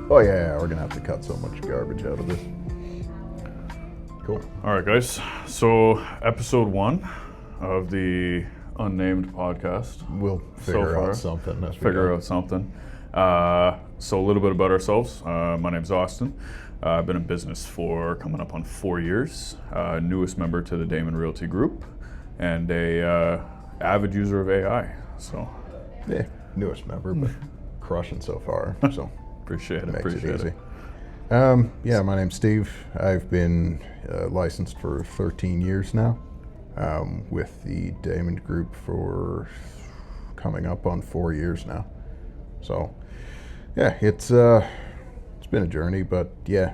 Oh yeah, we're gonna have to cut so much garbage out of this. Cool. All right, guys. So, episode 1 of the unnamed podcast. We'll figure out something. So, a little bit about ourselves. My name's Austin. I've been in business for coming up on 4 years. Newest member to the Damon Realty Group, and a avid user of AI. So, yeah, newest member, but crushing so far. So appreciate it. Makes it easy. Yeah, my name's Steve. I've been licensed for 13 years now, with the Damon Group for coming up on 4 years now. So, yeah, it's been a journey, but yeah,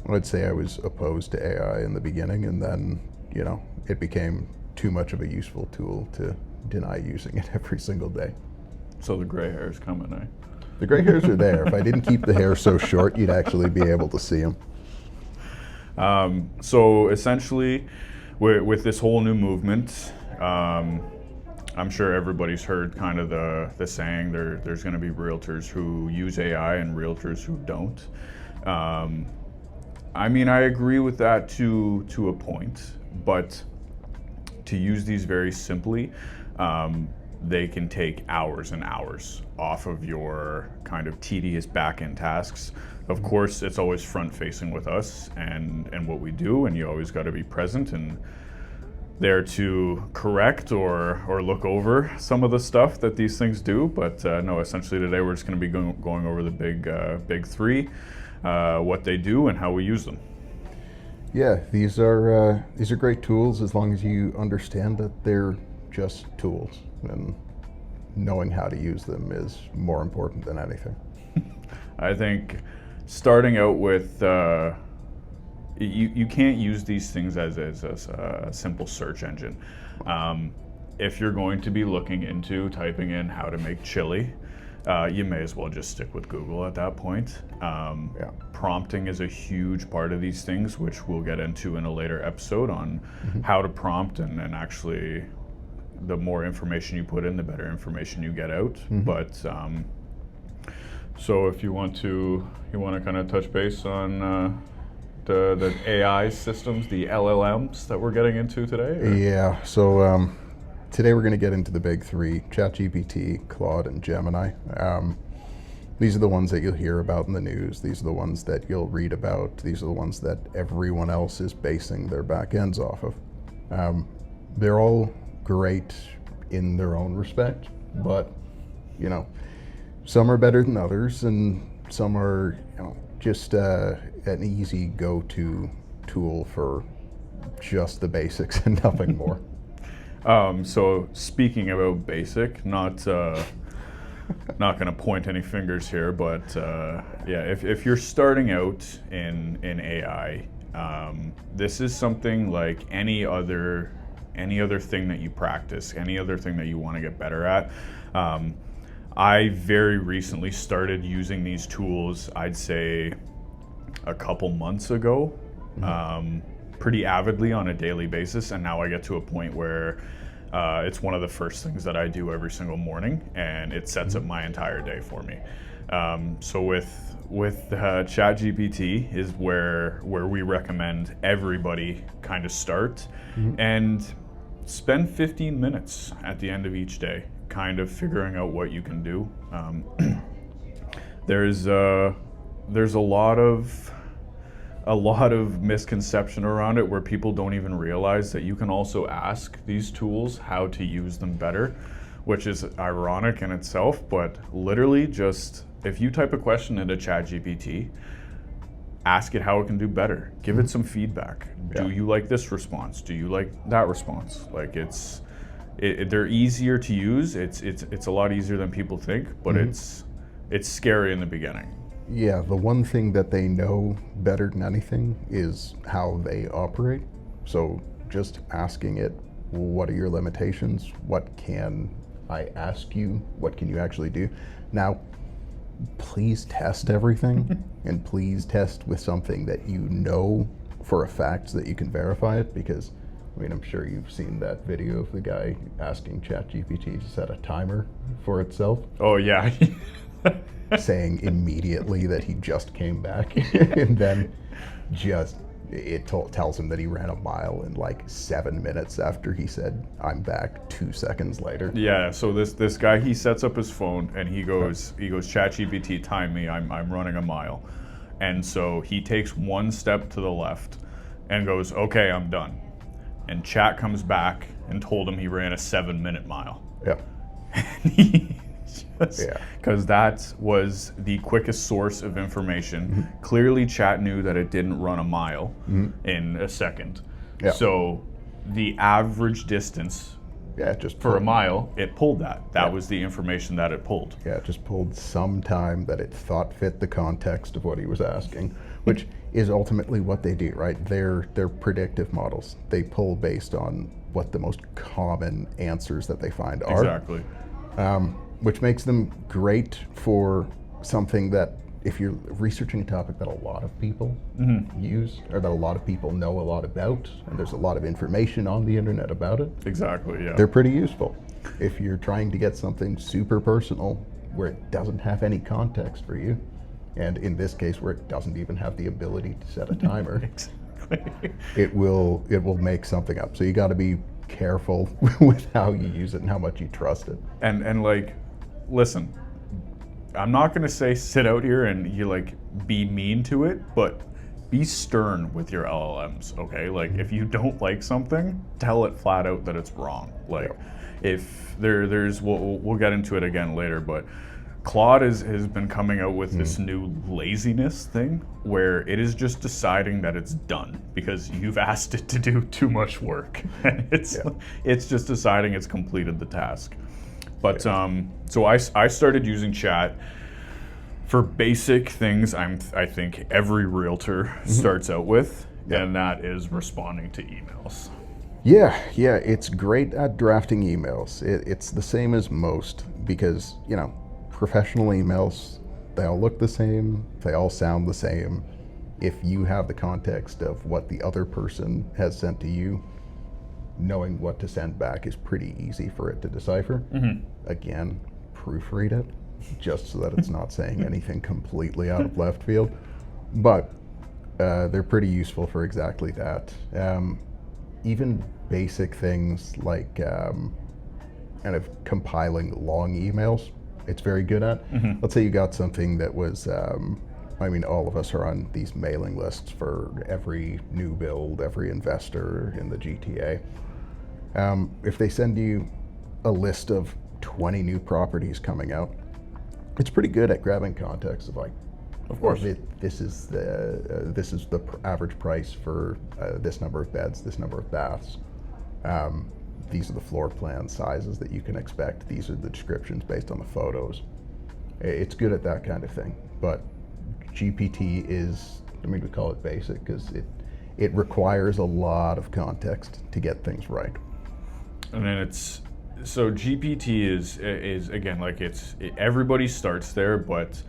I'd say I was opposed to AI in the beginning, and then, it became too much of a useful tool to deny using it every single day. So the gray hair is coming, eh? The gray hairs are there. If I didn't keep the hair so short, you'd actually be able to see them. So essentially, with this whole new movement, I'm sure everybody's heard kind of the saying there's going to be realtors who use AI and realtors who don't. I mean, I agree with that to a point, but to use these very simply, they can take hours and hours off of your kind of tedious back-end tasks. Of course, it's always front-facing with us and what we do, and you always got to be present and there to correct or look over some of the stuff that these things do. But no, essentially today we're just going to be going over the big three, what they do and how we use them. Yeah, these are great tools as long as you understand that they're just tools, and knowing how to use them is more important than anything. I think starting out with you can't use these things as a simple search engine. If you're going to be looking into typing in how to make chili, you may as well just stick with Google at that point. Yeah. Prompting is a huge part of these things, which we'll get into in a later episode on how to prompt, and actually the more information you put in, the better information you get out. But so if you want to kind of touch base on the AI systems, the LLMs that we're getting into today? Or? Yeah, so today we're going to get into the big three: ChatGPT, Claude, and Gemini. These are the ones that you'll hear about in the news. These are the ones that you'll read about. These are the ones that everyone else is basing their back ends off of. They're all great in their own respect, but some are better than others, and some are just an easy go-to tool for just the basics and nothing more. So speaking about basic, not going to point any fingers here, but yeah, if you're starting out in AI, this is something like any other thing that you practice, any other thing that you want to get better at. I very recently started using these tools, I'd say a couple months ago, pretty avidly on a daily basis, and now I get to a point where it's one of the first things that I do every single morning, and it sets up my entire day for me. So with ChatGPT is where we recommend everybody kind of start and spend 15 minutes at the end of each day kind of figuring out what you can do. There's a lot of misconception around it where people don't even realize that you can also ask these tools how to use them better, which is ironic in itself. But literally, just if you type a question into ChatGPT, ask it how it can do better. Give it some feedback. Yeah. Do you like this response? Do you like that response? Like they're easier to use. It's a lot easier than people think, but it's scary in the beginning. Yeah, the one thing that they know better than anything is how they operate. So just asking it, what are your limitations? What can I ask you? What can you actually do? Now, please test everything and please test with something that you know for a fact so that you can verify it, because I'm sure you've seen that video of the guy asking ChatGPT to set a timer for itself. Oh yeah. saying immediately that he just came back, and then just tells him that he ran a mile in like 7 minutes after he said I'm back 2 seconds later. Yeah, so this guy, he sets up his phone and he goes ChatGPT, time me, I'm running a mile. And so he takes one step to the left and goes, okay, I'm done. And Chat comes back and told him he ran a 7-minute mile. Yeah. Because that was the quickest source of information. Clearly, Chat knew that it didn't run a mile in a second. Yeah. So the average distance just for a mile, it pulled that. That was the information that it pulled. Yeah, it just pulled some time that it thought fit the context of what he was asking, which is ultimately what they do, right? They're predictive models. They pull based on what the most common answers that they find are. Exactly. Which makes them great for something that, if you're researching a topic that a lot of people use, or that a lot of people know a lot about, and there's a lot of information on the internet about it. Exactly, yeah. They're pretty useful. If you're trying to get something super personal where it doesn't have any context for you, and in this case where it doesn't even have the ability to set a timer, Exactly. it will make something up. So you got to be careful with how you use it and how much you trust it. And like, listen, I'm not going to say sit out here and you like be mean to it, but be stern with your LLMs, okay? Like, if you don't like something, tell it flat out that it's wrong. Like, if there's we'll get into it again later, but Claude has been coming out with this new laziness thing where it is just deciding that it's done because you've asked it to do too much work, and it's just deciding it's completed the task. But so I started using Chat for basic things. I think every realtor starts out with, and that is responding to emails. Yeah, it's great at drafting emails. It's the same as most because, professional emails, they all look the same, they all sound the same. If you have the context of what the other person has sent to you, knowing what to send back is pretty easy for it to decipher. Again, proofread it, just so that it's not saying anything completely out of left field. But they're pretty useful for exactly that. Even basic things like kind of compiling long emails, it's very good at. Let's say you got something that was, all of us are on these mailing lists for every new build, every investor in the GTA. If they send you a list of 20 new properties coming out, it's pretty good at grabbing context of like, of course, this is the average price for this number of beds, this number of baths. These are the floor plan sizes that you can expect. These are the descriptions based on the photos. It's good at that kind of thing. But GPT is, we call it basic because it requires a lot of context to get things right. And then so GPT is again, like everybody starts there, but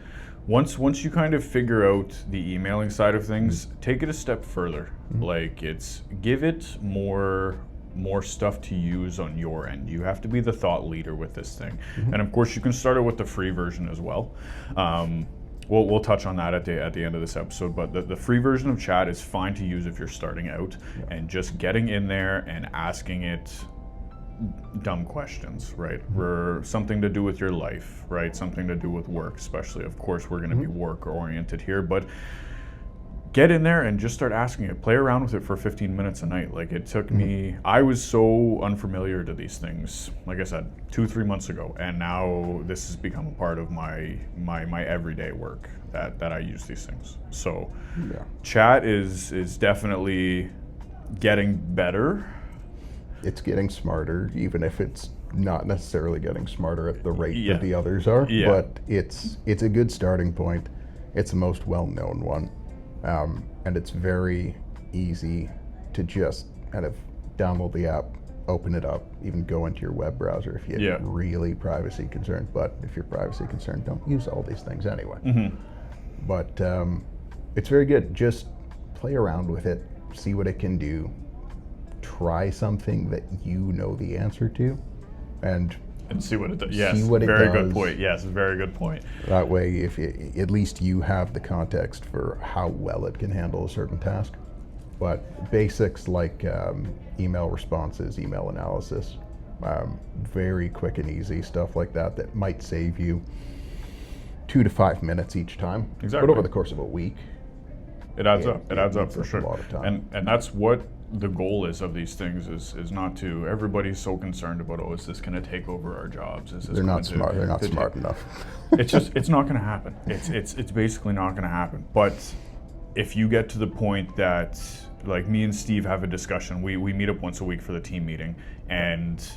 once you kind of figure out the emailing side of things, take it a step further. Like give it more stuff to use on your end. You have to be the thought leader with this thing. And of course you can start it with the free version as well. We'll touch on that at the end of this episode, but the free version of Chat is fine to use if you're starting out and just getting in there and asking it dumb questions, right? Something to do with your life, right? Something to do with work, especially. Of course, we're going to be work oriented here, but get in there and just start asking it. Play around with it for 15 minutes a night. Like it took me, I was so unfamiliar to these things, like I said, 2-3 months ago, and now this has become a part of my everyday work that I use these things. So Chat is definitely getting better. It's getting smarter, even if it's not necessarily getting smarter at the rate that the others are. But it's a good starting point. It's the most well-known one. And it's very easy to just kind of download the app, open it up, even go into your web browser if you're really privacy concerned. But if you're privacy concerned, don't use all these things anyway. But it's very good. Just play around with it, see what it can do. Try something that you know the answer to, and And see what it does. Yes, See what it very does. good point. Yes, very good point. That way, at least you have the context for how well it can handle a certain task. But basics like email responses, email analysis, very quick and easy stuff like that that might save you 2 to 5 minutes each time. Exactly. But over the course of a week, It adds up. It adds up eats for up sure. a lot of time. And that's what the goal is of these things is not to. Everybody's so concerned about, oh, is this going to take over our jobs? Is this They're not going smart. They're not to smart enough. it's not going to happen. It's basically not going to happen. But if you get to the point that, like, me and Steve have a discussion, we meet up once a week for the team meeting, and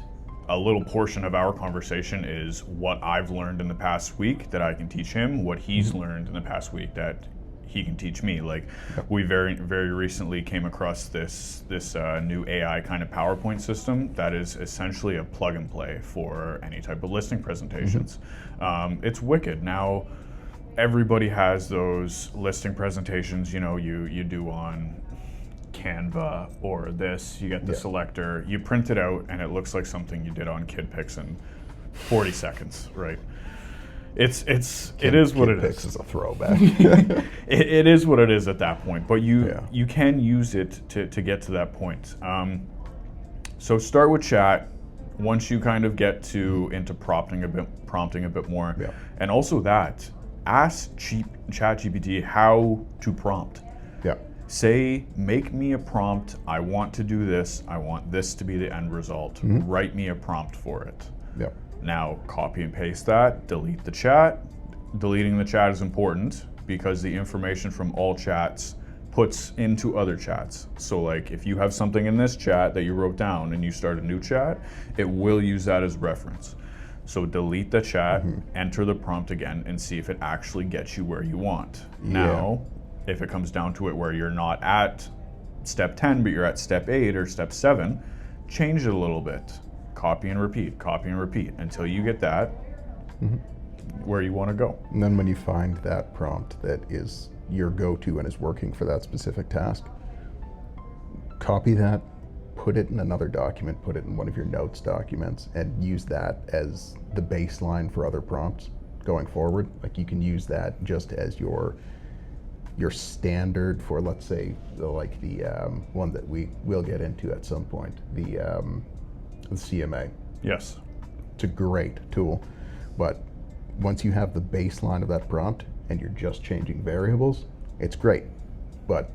a little portion of our conversation is what I've learned in the past week that I can teach him, what he's learned in the past week that he can teach me. Like, we very recently came across this new AI kind of PowerPoint system that is essentially a plug and play for any type of listing presentations. It's wicked. Now, everybody has those listing presentations, you know, you do on Canva or this, you get the selector, you print it out, and it looks like something you did on KidPix in 40 seconds, right? It is what it KidPix is. is a throwback. It is what it is at that point, but you can use it to get to that point. So start with chat. Once you kind of get into prompting a bit more, and also that, ask ChatGPT how to prompt. Yeah. Say, make me a prompt. I want to do this. I want this to be the end result. Write me a prompt for it. Yeah. Now, copy and paste that, delete the chat. Deleting the chat is important because the information from all chats puts into other chats. So, like, if you have something in this chat that you wrote down and you start a new chat, it will use that as reference. So delete the chat, enter the prompt again, and see if it actually gets you where you want. Now, if it comes down to it where you're not at step 10, but you're at step 8 or step 7, change it a little bit. Copy and repeat until you get that where you want to go. And then when you find that prompt that is your go-to and is working for that specific task, copy that, put it in another document, put it in one of your notes documents, and use that as the baseline for other prompts going forward. Like, you can use that just as your standard for, let's say, like the one that we will get into at some point, the CMA. Yes. It's a great tool, but once you have the baseline of that prompt and you're just changing variables, it's great, but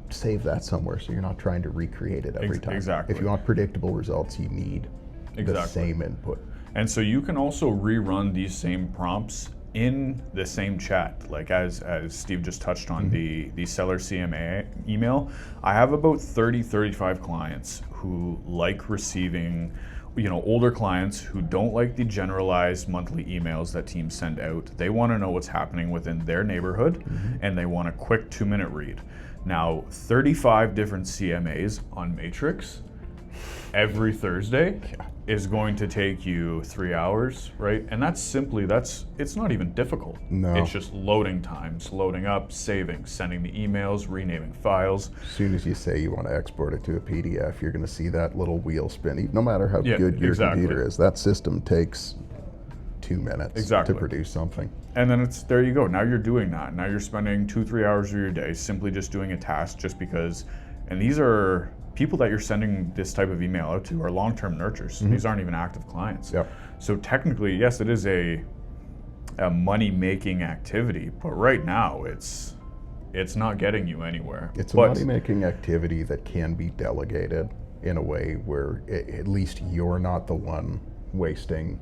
save that somewhere so you're not trying to recreate it every time. Exactly. If you want predictable results, you need the same input. And so you can also rerun these same prompts in the same chat, like as Steve just touched on, the seller CMA email. I have about 35 clients who like receiving, older clients who don't like the generalized monthly emails that teams send out. They want to know what's happening within their neighborhood, and they want a quick 2-minute read. Now, 35 different CMAs on Matrix every Thursday is going to take you 3 hours, right? And it's not even difficult. No. It's just loading times, loading up, saving, sending the emails, renaming files. As soon as you say you want to export it to a PDF, you're going to see that little wheel spin. No matter how good your computer is, that system takes 2 minutes to produce something. And then there you go. Now you're doing that. Now you're spending 2-3 hours of your day simply just doing a task just because, and these are people that you're sending this type of email out to are long-term nurtures. These aren't even active clients. Yep. So technically, yes, it is a money-making activity, but right now it's not getting you anywhere. It's a money-making activity that can be delegated in a way where at least you're not the one wasting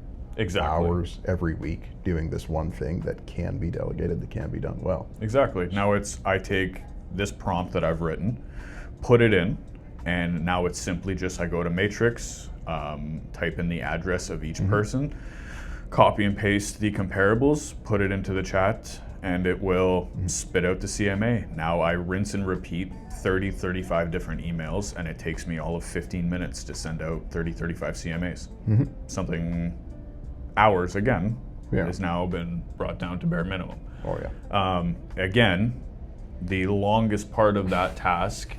hours every week doing this one thing that can be delegated, that can be done well. Exactly. Now I take this prompt that I've written, put it in, and now it's simply just, I go to Matrix, type in the address of each person, copy and paste the comparables, put it into the chat, and it will spit out the CMA. Now I rinse and repeat 35 different emails, and it takes me all of 15 minutes to send out 35 CMAs. Something hours, again, has now been brought down to bare minimum. Oh yeah. Again, the longest part of that task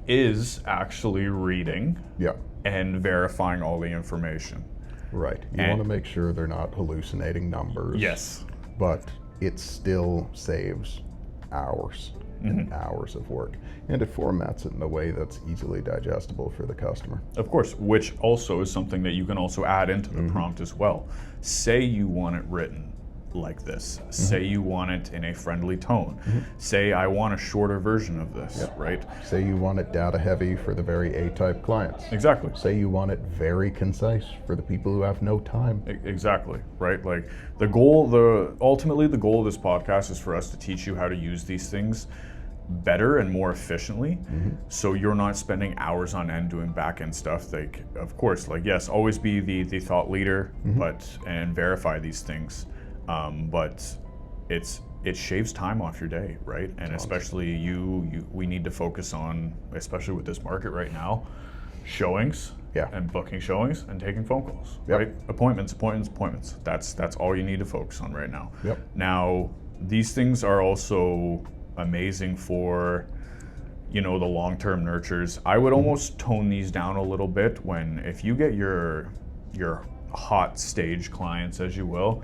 is actually reading and verifying all the information. Right. You want to make sure they're not hallucinating numbers. Yes. But it still saves hours and hours of work. And it formats it in a way that's easily digestible for the customer. Of course, which also is something that you can also add into the prompt as well. Say you want it written like this. Say you want it in a friendly tone. Say I want a shorter version of this, right? Say you want it data heavy for the very A-type clients. Exactly. Say you want it very concise for the people who have no time. Exactly, right? Like ultimately the goal of this podcast is for us to teach you how to use these things better and more efficiently, so you're not spending hours on end doing back-end stuff. Like, of course, like, yes, always be the thought leader, and verify these things. But it shaves time off your day, right? And especially we need to focus on, especially with this market right now, showings, and booking showings and taking phone calls, right? Appointments. That's all you need to focus on right now. Now, these things are also amazing for, the long-term nurtures. I would almost tone these down a little bit if you get your hot stage clients, as you will.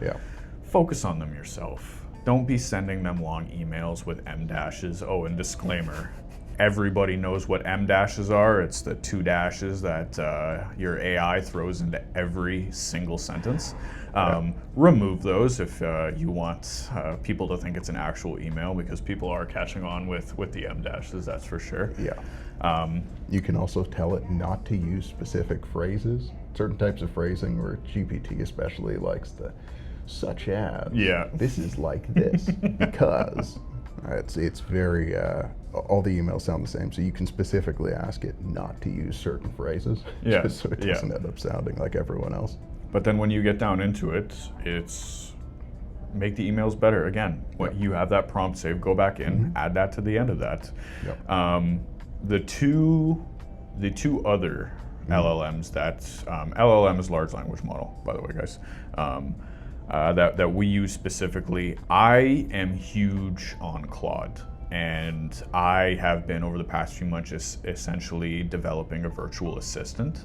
Focus on them yourself. Don't be sending them long emails with M dashes. Oh, and disclaimer, everybody knows what M dashes are. It's the 2 dashes that your AI throws into every single sentence. Remove those if you want people to think it's an actual email, because people are catching on with the M dashes, that's for sure. You can also tell it not to use specific phrases, certain types of phrasing, where GPT especially likes the such as, this is like this, because it's very, all the emails sound the same, so you can specifically ask it not to use certain phrases, just so it doesn't end up sounding like everyone else. But then when you get down into it, it's make the emails better. Again, you have that prompt saved, go back in, add that to the end of that. The two other LLMs that, LLM is large language model, by the way, guys, that we use specifically. I am huge on Claude, and I have been, over the past few months, essentially developing a virtual assistant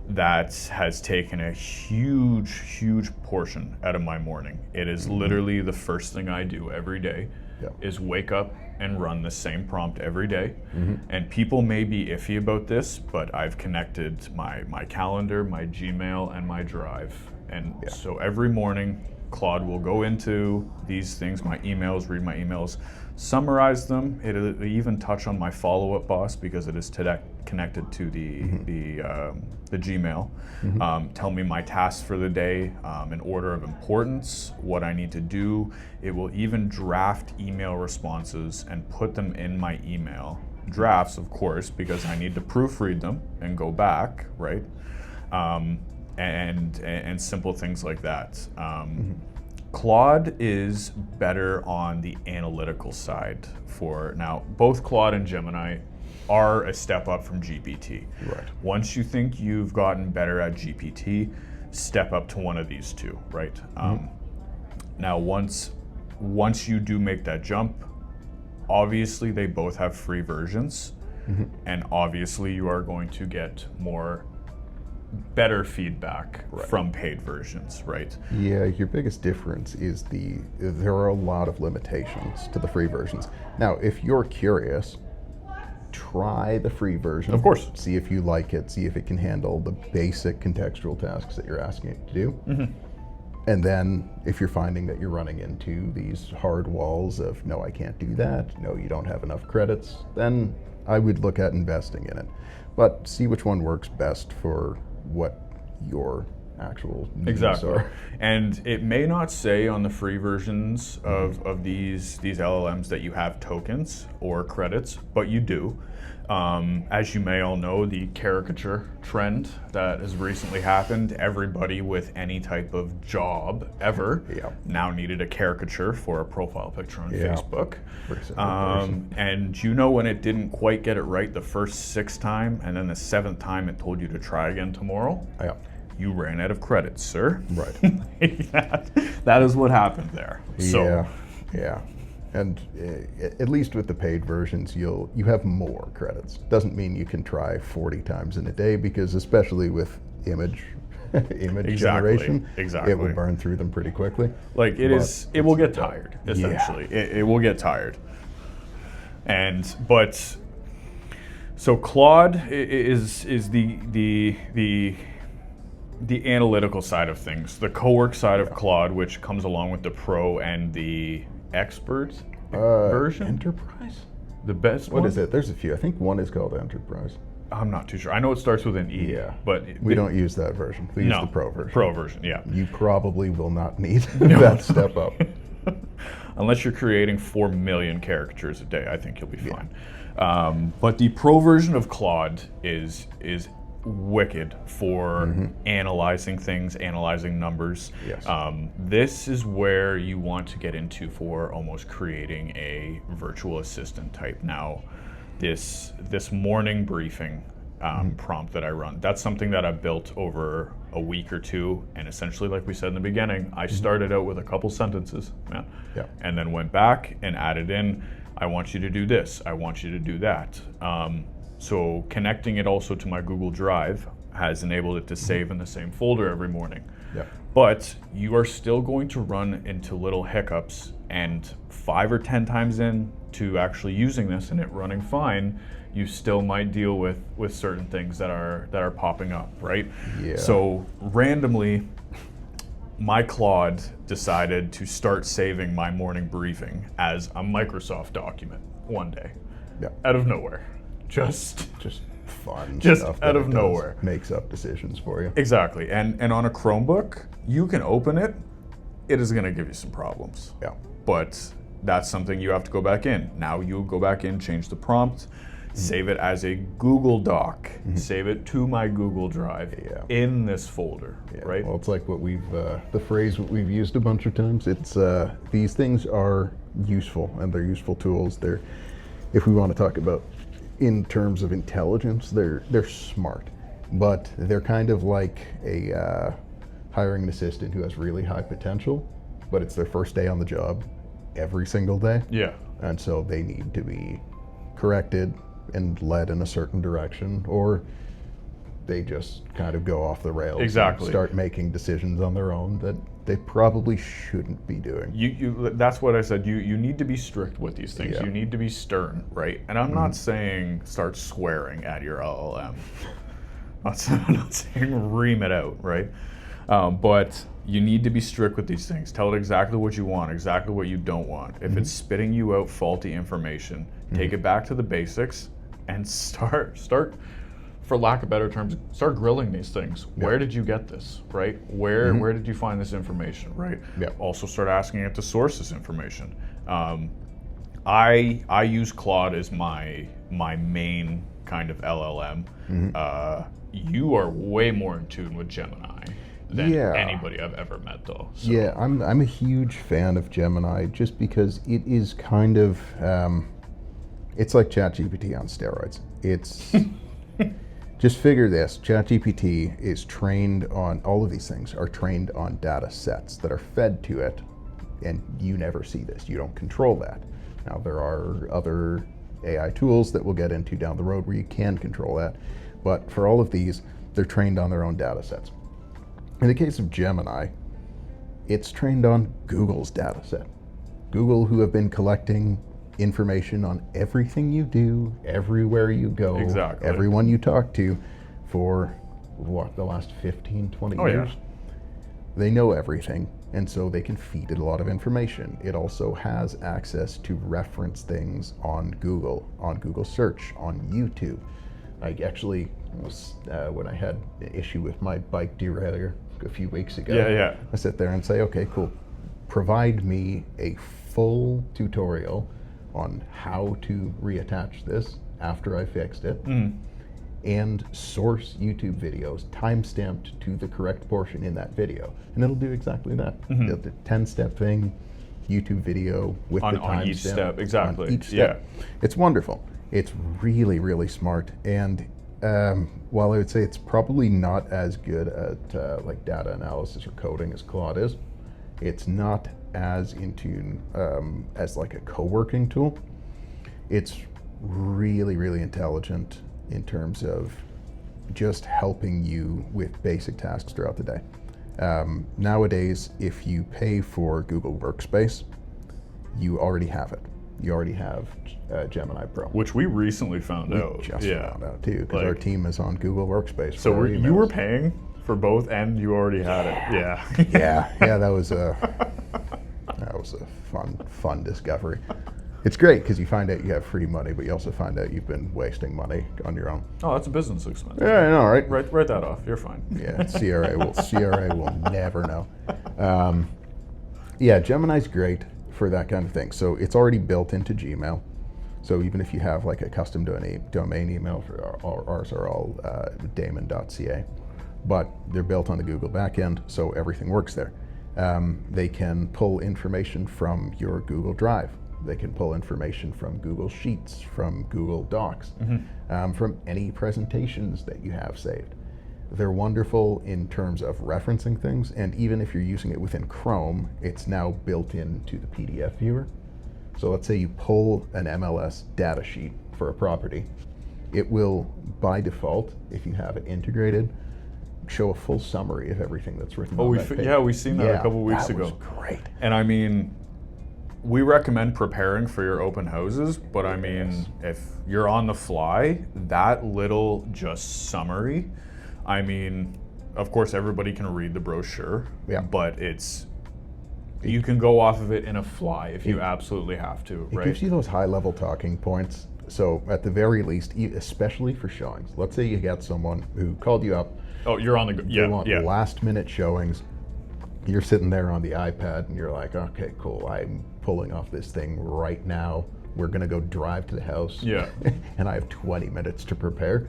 that has taken a huge portion out of my morning. It is literally the first thing I do every day, is wake up and run the same prompt every day. And people may be iffy about this, but I've connected my calendar, my Gmail, and my Drive. And so every morning, Claude will go into these things, my emails, read my emails, summarize them. It'll even touch on my follow-up boss, because it is connected to the Gmail. Tell me my tasks for the day, in order of importance, what I need to do. It will even draft email responses and put them in my email. Drafts, of course, because I need to proofread them and go back, right? And simple things like that. Claude is better on the analytical side now. Both Claude and Gemini are a step up from GPT. Once you think you've gotten better at GPT, step up to one of these two, right? Now, once you do make that jump, obviously they both have free versions, and obviously you are going to get better feedback from paid versions, right? Your biggest difference is there are a lot of limitations to the free versions. Now, if you're curious, try the free version. Of course. See if you like it, see if it can handle the basic contextual tasks that you're asking it to do. And then if you're finding that you're running into these hard walls of, no, I can't do that, no, you don't have enough credits, then I would look at investing in it. But see which one works best for what your actual needs are. And it may not say on the free versions of these LLMs that you have tokens or credits, but you do. As you may all know, the caricature trend that has recently happened, everybody with any type of job ever now needed a caricature for a profile picture on Facebook. And when it didn't quite get it right the first 6th time, and then the 7th time it told you to try again tomorrow, you ran out of credits, sir. That is what happened there. And at least with the paid versions, you have more credits. Doesn't mean you can try 40 times in a day, because especially with image image generation, exactly. it will burn through them pretty quickly. Like it will get tired, essentially. Yeah. It will get tired. So Claude is the analytical side of things, the co-work side of Claude, which comes along with the Pro and the Expert version. Enterprise? The best one? What is it? There's a few. I think one is called Enterprise. I'm not too sure. I know it starts with an E. Yeah, but we don't use that version. We use the Pro version. Pro version, yeah. You probably will not need that step up. Unless you're creating 4 million caricatures a day, I think you'll be fine. But the Pro version of Claude is wicked for analyzing things, analyzing numbers. Yes. This is where you want to get into for almost creating a virtual assistant type. Now, this morning briefing prompt that I run, that's something that I built over a week or two, and essentially, like we said in the beginning, I started out with a couple sentences, and then went back and added in, I want you to do this, I want you to do that. So connecting it also to my Google Drive has enabled it to save in the same folder every morning. Yeah. But you are still going to run into little hiccups, and 5 or 10 times in to actually using this and it running fine, you still might deal with certain things that are popping up, right? Yeah. So randomly, my Claude decided to start saving my morning briefing as a Microsoft document one day, out of nowhere. Just fun just stuff out that of it does. nowhere. Makes up decisions for you. Exactly. And on a Chromebook, you can open it. It is going to give you some problems. Yeah. But that's something you have to go back in. Now you go back in, change the prompt, save it as a Google Doc, save it to my Google Drive in this folder, right? Well, it's like what we've, the phrase what we've used a bunch of times. It's these things are useful, and they're useful tools. They're, if we want to talk about in terms of intelligence, they're smart, but they're kind of like a hiring an assistant who has really high potential, but it's their first day on the job every single day. Yeah. And so they need to be corrected and led in a certain direction, or they just kind of go off the rails Exactly. and start making decisions on their own that they probably shouldn't be doing. You that's what I said. You need to be strict with these things. Yeah. You need to be stern, right? And I'm not saying start swearing at your LLM. I'm not saying ream it out, right? But you need to be strict with these things. Tell it exactly what you want, exactly what you don't want. If it's spitting you out faulty information, take it back to the basics and start, for lack of better terms, start grilling these things. Yeah. Where did you get this, right? Where did you find this information, right? Yeah. Also start asking it to source this information. I use Claude as my main kind of LLM. You are way more in tune with Gemini than anybody I've ever met, though. So. Yeah, I'm a huge fan of Gemini just because it is kind of, it's like ChatGPT on steroids. It's, just figure this, ChatGPT is trained on, all of these things are trained on data sets that are fed to it, and you never see this, you don't control that. Now there are other AI tools that we'll get into down the road where you can control that, but for all of these, they're trained on their own data sets. In the case of Gemini, it's trained on Google's data set. Google, who have been collecting information on everything you do, everywhere you go, everyone you talk to for what, the last 15, 20 years? Yeah. They know everything, and so they can feed it a lot of information. It also has access to reference things on Google search, on YouTube. I actually was, when I had an issue with my bike derailleur a few weeks ago, I sit there and say, okay, cool, provide me a full tutorial on how to reattach this after I fixed it, and source YouTube videos time-stamped to the correct portion in that video. And it'll do exactly that. It'll do a 10-step thing, YouTube video with the timestamp. On each step, exactly. On each step. Yeah. It's wonderful. It's really, really smart. And while I would say it's probably not as good at like data analysis or coding as Claude is, it's not as in tune as like a co-working tool. It's really, really intelligent in terms of just helping you with basic tasks throughout the day. Nowadays, if you pay for Google Workspace, you already have it. You already have Gemini Pro. Which we recently found out. Just found out too, because our team is on Google Workspace. So you were paying for both, and you already had it. Yeah. yeah. That was a fun discovery. It's great because you find out you have free money, but you also find out you've been wasting money on your own. Oh, that's a business expense. Yeah, I know, right? Write that off. You're fine. Yeah, CRA will never know. Yeah, Gemini's great for that kind of thing. So it's already built into Gmail. So even if you have like a custom domain email, for ours are all daemon.ca, but they're built on the Google backend, so everything works there. They can pull information from your Google Drive. They can pull information from Google Sheets, from Google Docs, from any presentations that you have saved. They're wonderful in terms of referencing things, and even if you're using it within Chrome, it's now built into the PDF viewer. So let's say you pull an MLS data sheet for a property. It will, by default, if you have it integrated, show a full summary of everything that's written on that page. We've seen that a couple weeks ago. That was great. And I mean, we recommend preparing for your open houses, but I mean, if you're on the fly, that little just summary, I mean, of course everybody can read the brochure, but you can go off of it in a fly if you absolutely have to, right? It gives you those high-level talking points. So at the very least, especially for showings, let's say you get someone who called you up. Oh, you're on the go. They want last-minute showings. You're sitting there on the iPad and you're like, okay, cool, I'm pulling off this thing right now. We're gonna go drive to the house. Yeah. And I have 20 minutes to prepare.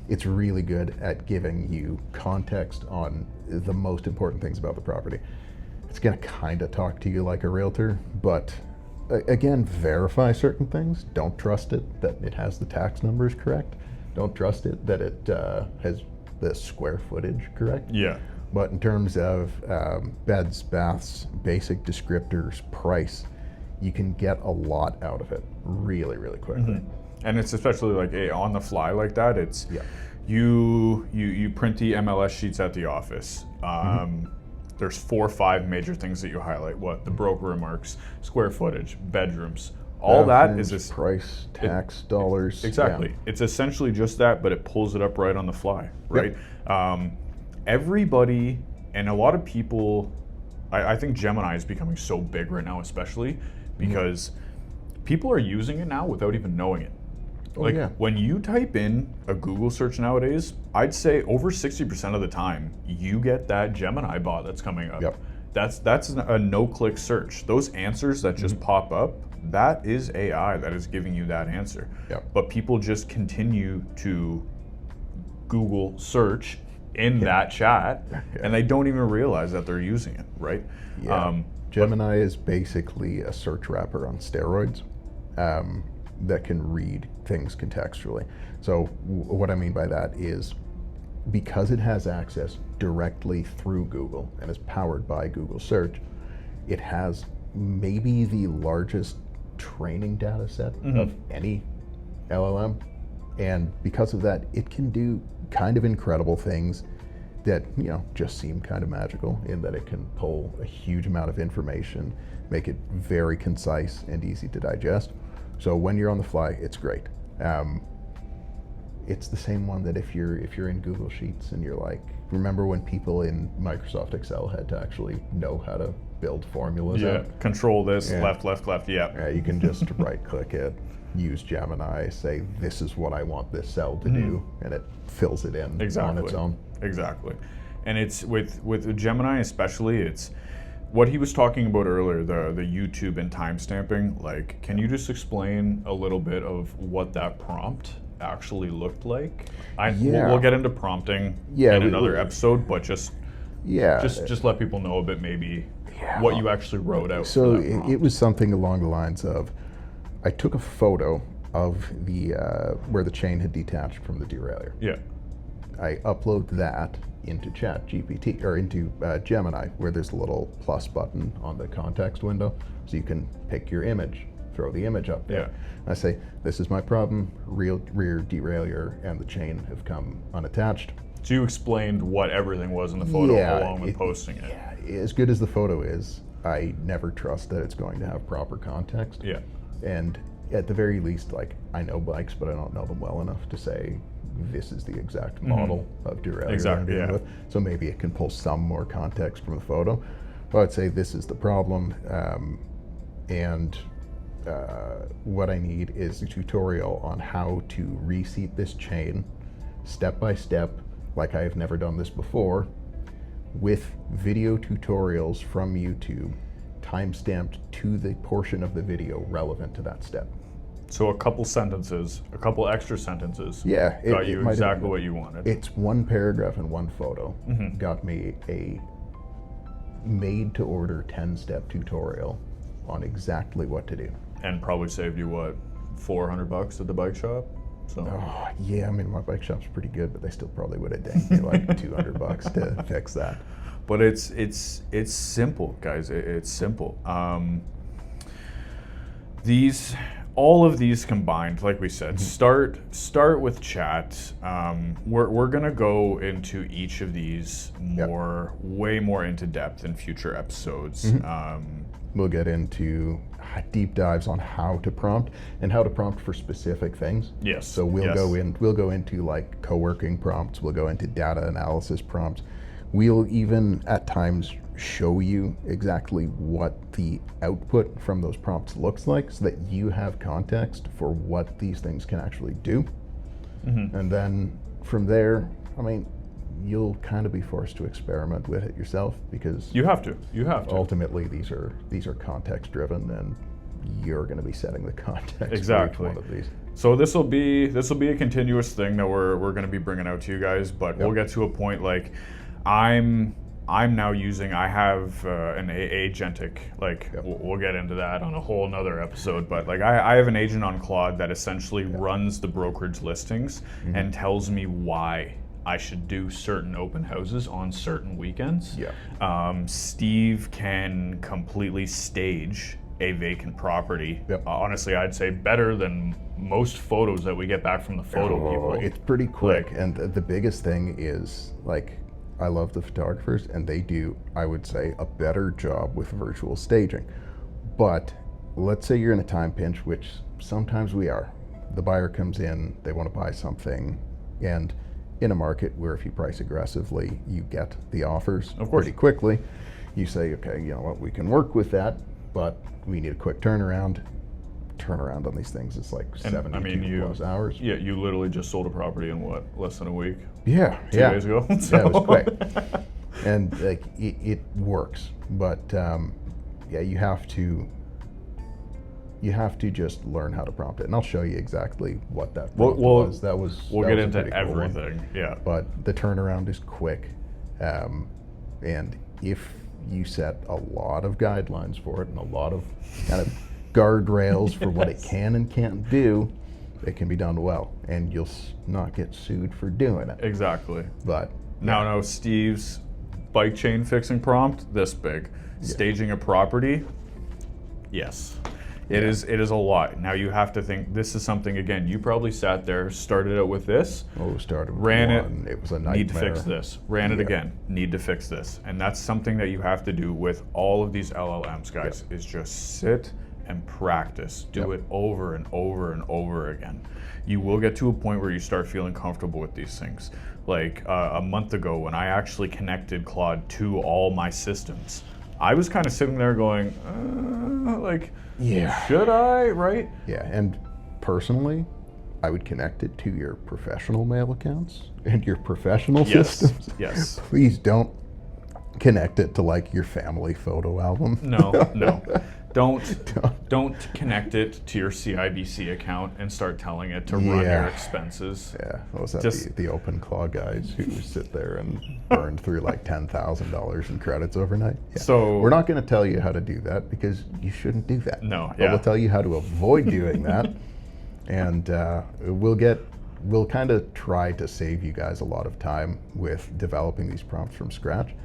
It's really good at giving you context on the most important things about the property. It's gonna kind of talk to you like a realtor, but again, verify certain things. Don't trust it that it has the tax numbers correct. Don't trust it that it has the square footage correct. Yeah. But in terms of beds, baths, basic descriptors, price, you can get a lot out of it really, really quickly. And it's especially like on the fly like that. It's you print the MLS sheets at the office. There's 4 or 5 major things that you highlight. The broker remarks, square footage, bedrooms. All that is price, tax, dollars. Exactly. Yeah. It's essentially just that, but it pulls it up right on the fly, right? Yep. Everybody and a lot of people, I think Gemini is becoming so big right now, especially because people are using it now without even knowing it. When you type in a Google search nowadays, I'd say over 60% of the time you get that Gemini bot that's coming up. Yep. That's a no-click search. Those answers that just pop up, that is AI that is giving you that answer. Yep. But people just continue to Google search in that chat, and they don't even realize that they're using it, right? Yeah. Gemini is basically a search wrapper on steroids that can read things contextually. So what I mean by that is because it has access directly through Google and is powered by Google Search, it has maybe the largest training data set of any LLM. And because of that, it can do kind of incredible things that, just seem kind of magical in that it can pull a huge amount of information, make it very concise and easy to digest. So when you're on the fly, it's great. It's the same one that if you're in Google Sheets and you're like, remember when people in Microsoft Excel had to actually know how to build formulas? Control this, left, you can just right click it, use Gemini, say this is what I want this cell to do, and it fills it in on its own. Exactly. And it's with Gemini especially, it's what he was talking about earlier, the YouTube and timestamping. Like, can you just explain a little bit of what that prompt actually looked like? We'll get into prompting in another episode, but just let people know a bit maybe what you actually wrote out. So it was something along the lines of, I took a photo of the where the chain had detached from the derailleur. Yeah. I upload that into ChatGPT or into Gemini, where there's a little plus button on the context window, so you can pick your image. throw the image up there. Yeah. I say, this is my problem, rear derailleur and the chain have come unattached. So you explained what everything was in the photo along with posting it. Yeah, as good as the photo is, I never trust that it's going to have proper context. Yeah. And at the very least, like, I know bikes, but I don't know them well enough to say this is the exact model of derailleur Exactly, I'm dealing yeah. with. So maybe it can pull some more context from the photo. But I'd say this is the problem, and what I need is a tutorial on how to reseat this chain step by step, like I have never done this before, with video tutorials from YouTube time-stamped to the portion of the video relevant to that step. So a couple sentences, a couple extra sentences, Yeah, got you exactly what you wanted. It's one paragraph and one photo. Got me a made-to-order 10-step tutorial on exactly what to do. And probably saved you what, $400 at the bike shop? So Oh, yeah, I mean, my bike shop's pretty good, but they still probably would have dinged me like $200 to fix that. But it's simple, guys. It's simple. All of these combined, like we said, start with chat. We're gonna go into each of these way more into depth in future episodes. We'll get into deep dives on how to prompt and how to prompt for specific things. Yes. So we'll go into like co-working prompts. We'll go into data analysis prompts. We'll even at times show you exactly what the output from those prompts looks like so that you have context for what these things can actually do. And then from there, I mean, you'll kind of be forced to experiment with it yourself because you have to. Ultimately, these are context driven, and you're going to be setting the context Exactly. for each one of these. So this will be a continuous thing that we're going to be bringing out to you guys, but we'll get to a point like I'm now using, I have an agentic, like we'll get into that on a whole nother episode, but like I have an agent on Claude that essentially runs the brokerage listings and tells me why I should do certain open houses on certain weekends. Steve can completely stage a vacant property. Honestly, I'd say better than most photos that we get back from the photo people. It's pretty quick, and the biggest thing is, like, I love the photographers, and they do, I would say, a better job with virtual staging. But let's say you're in a time pinch, which sometimes we are. The buyer comes in, they want to buy something, and in a market where if you price aggressively, you get the offers pretty quickly. You say, okay, you know what, we can work with that, but we need a quick turnaround. Turnaround on these things is like 72 plus hours. Yeah, you literally just sold a property in what, less than a week? Yeah, 2 days ago. So. Yeah, it was quick, and like it works. But yeah, you have to just learn how to prompt it, and I'll show you exactly what that prompt was. We'll get into everything. Yeah, but the turnaround is quick, and if you set a lot of guidelines for it and a lot of kind of guardrails for what it can and can't do, it can be done well, and you'll not get sued for doing it. Exactly. But now Steve's bike chain fixing prompt, this big. Staging a property, yes. It is a lot. Now you have to think, this is something, again, you probably sat there, started out with this. Started with ran one. It was a nightmare. Need to fix this. Ran it again. Need to fix this. And that's something that you have to do with all of these LLMs, guys, is just sit and practice. Do it over and over and over again. You will get to a point where you start feeling comfortable with these things. Like a month ago when I actually connected Claude to all my systems, I was kind of sitting there going, should I, right? Yeah, and personally, I would connect it to your professional mail accounts and your professional systems. Yes. Please don't connect it to like your family photo album. No. Don't connect it to your CIBC account and start telling it to run your expenses. Yeah, what was that? The open claw guys who sit there and burn through like $10,000 in credits overnight. Yeah. So we're not going to tell you how to do that because you shouldn't do that. No, but we'll tell you how to avoid doing that, and we'll kind of try to save you guys a lot of time with developing these prompts from scratch.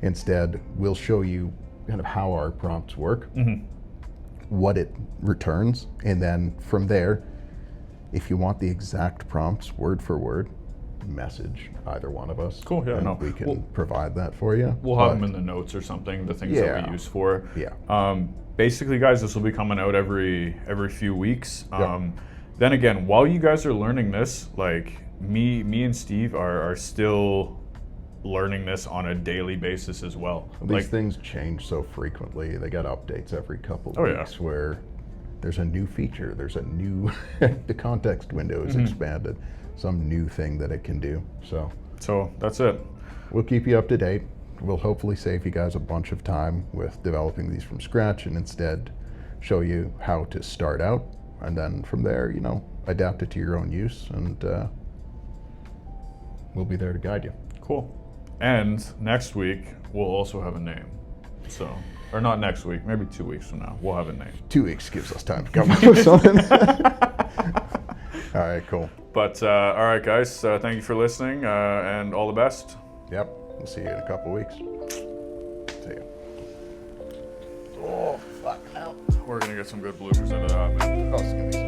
Instead, we'll show you kind of how our prompts work. what it returns, and then from there, if you want the exact prompts word for word, message either one of us. Cool, yeah, and no. we can provide that for you. We'll have them in the notes or something, the things that we use for. Yeah. Basically, guys, this will be coming out every few weeks. Yep. Then again, while you guys are learning this, like me and Steve are still learning this on a daily basis as well. These things change so frequently. They got updates every couple of weeks where there's a new feature, there's a new, the context window is expanded, some new thing that it can do. So that's it. We'll keep you up to date. We'll hopefully save you guys a bunch of time with developing these from scratch and instead show you how to start out. And then from there, you know, adapt it to your own use, and we'll be there to guide you. Cool. And next week, we'll also have a name. So, or not next week, maybe 2 weeks from now, we'll have a name. 2 weeks gives us time to come up with something. All right, cool. But, all right, guys, thank you for listening, and all the best. Yep, we'll see you in a couple weeks. See ya. Oh, fuck, now. We're going to get some good bloopers out of that, man. Oh, it's gonna be